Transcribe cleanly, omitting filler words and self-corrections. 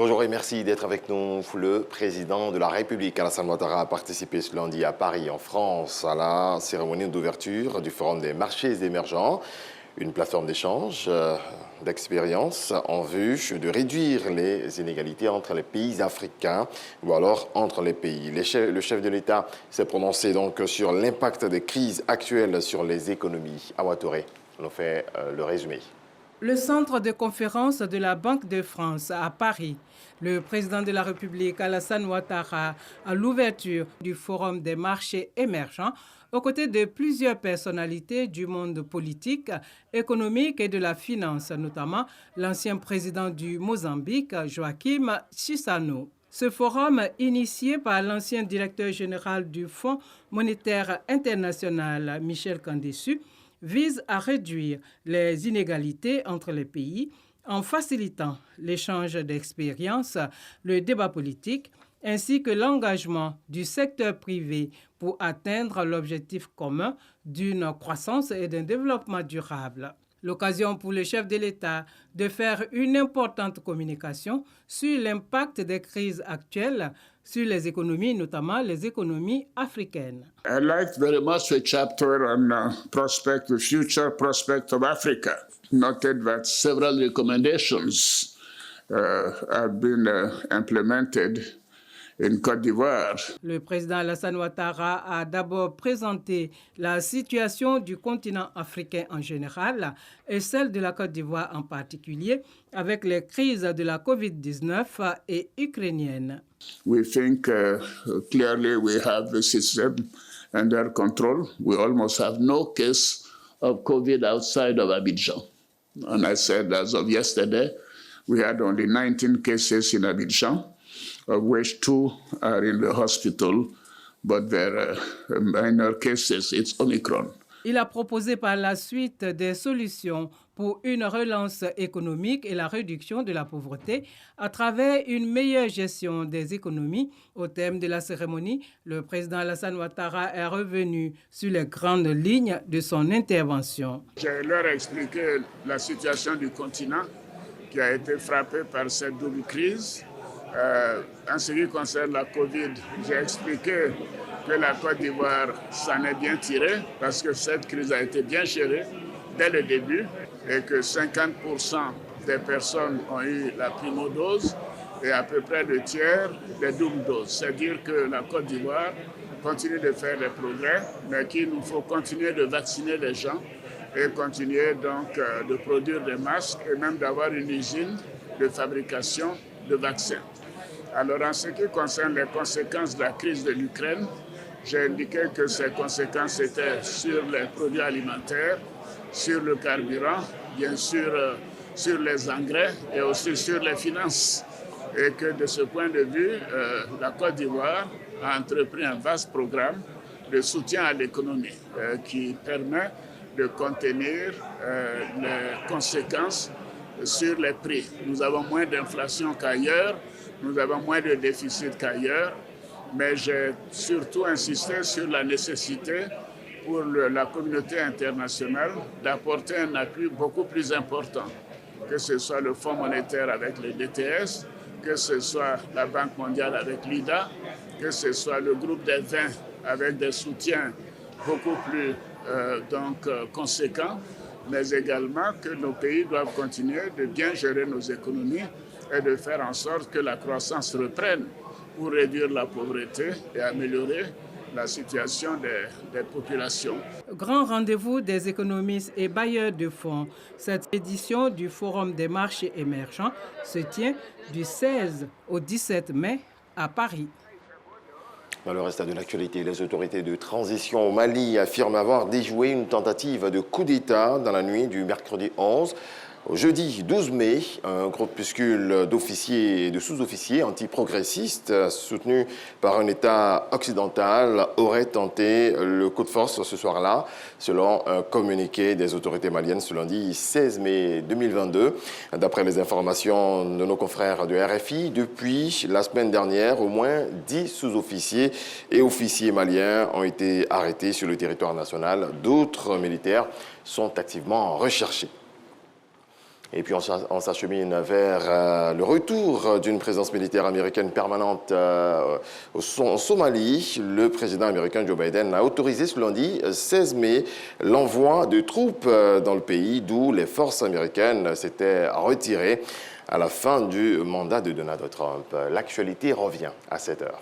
Bonjour et merci d'être avec nous. Le président de la République, Alassane Ouattara, a participé ce lundi à Paris, en France, à la cérémonie d'ouverture du Forum des marchés émergents, une plateforme d'échange, d'expérience en vue de réduire les inégalités entre les pays africains ou alors entre les pays. Le chef de l'État s'est prononcé donc sur l'impact des crises actuelles sur les économies. Awa Touré nous fait le résumé. Le centre de conférence de la Banque de France à Paris, le président de la République Alassane Ouattara à l'ouverture du Forum des marchés émergents aux côtés de plusieurs personnalités du monde politique, économique et de la finance, notamment l'ancien président du Mozambique, Joaquim Chissano. Ce forum, initié par l'ancien directeur général du Fonds monétaire international, Michel Kandessu, vise à réduire les inégalités entre les pays en facilitant l'échange d'expériences, le débat politique, ainsi que l'engagement du secteur privé pour atteindre l'objectif commun d'une croissance et d'un développement durable. L'occasion pour le chef de l'État de faire une importante communication sur l'impact des crises actuelles sur les économies, notamment les économies africaines. I liked very much a chapter on the future prospect of Africa. Noted that several recommendations have been implemented in Côte d'Ivoire. Le président Alassane Ouattara a d'abord présenté la situation du continent africain en général et celle de la Côte d'Ivoire en particulier, avec les crises de la COVID-19 et ukrainienne. We think clearly we have the system under control. We almost have no case of COVID outside of Abidjan. And I said as of yesterday, we had only 19 cases in Abidjan, of which 2 are in the hospital, but they're minor cases. It's Omicron. Il a proposé par la suite des solutions pour une relance économique et la réduction de la pauvreté à travers une meilleure gestion des économies. Au thème de la cérémonie, le président Alassane Ouattara est revenu sur les grandes lignes de son intervention. Je leur ai expliqué la situation du continent qui a été frappé par cette double crise. En ce qui concerne la COVID, j'ai expliqué que la Côte d'Ivoire s'en est bien tirée parce que cette crise a été bien gérée dès le début et que 50% des personnes ont eu la primo-dose et à peu près le tiers des doubles doses. C'est-à-dire que la Côte d'Ivoire continue de faire des progrès, mais qu'il nous faut continuer de vacciner les gens et continuer donc de produire des masques et même d'avoir une usine de fabrication de vaccins. Alors, en ce qui concerne les conséquences de la crise de l'Ukraine, j'ai indiqué que ces conséquences étaient sur les produits alimentaires, sur le carburant, bien sûr sur les engrais et aussi sur les finances. Et que de ce point de vue, la Côte d'Ivoire a entrepris un vaste programme de soutien à l'économie qui permet de contenir les conséquences sur les prix. Nous avons moins d'inflation qu'ailleurs, nous avons moins de déficit qu'ailleurs, mais j'ai surtout insisté sur la nécessité pour la communauté internationale d'apporter un appui beaucoup plus important, que ce soit le Fonds monétaire avec le DTS, que ce soit la Banque mondiale avec l'IDA, que ce soit le groupe des 20 avec des soutiens beaucoup plus conséquents, mais également que nos pays doivent continuer de bien gérer nos économies et de faire en sorte que la croissance reprenne pour réduire la pauvreté et améliorer la situation des populations. Grand rendez-vous des économistes et bailleurs de fonds. Cette édition du Forum des marchés émergents se tient du 16 au 17 mai à Paris. Dans le reste de l'actualité, les autorités de transition au Mali affirment avoir déjoué une tentative de coup d'État dans la nuit du mercredi 11 au jeudi 12 mai. Un groupuscule d'officiers et de sous-officiers antiprogressistes soutenus par un État occidental aurait tenté le coup de force ce soir-là, selon un communiqué des autorités maliennes ce lundi 16 mai 2022. D'après les informations de nos confrères de RFI, depuis la semaine dernière, au moins 10 sous-officiers et officiers maliens ont été arrêtés sur le territoire national. D'autres militaires sont activement recherchés. Et puis on s'achemine vers le retour d'une présence militaire américaine permanente en Somalie. Le président américain Joe Biden a autorisé ce lundi 16 mai l'envoi de troupes dans le pays, d'où les forces américaines s'étaient retirées à la fin du mandat de Donald Trump. L'actualité revient à 7 heures.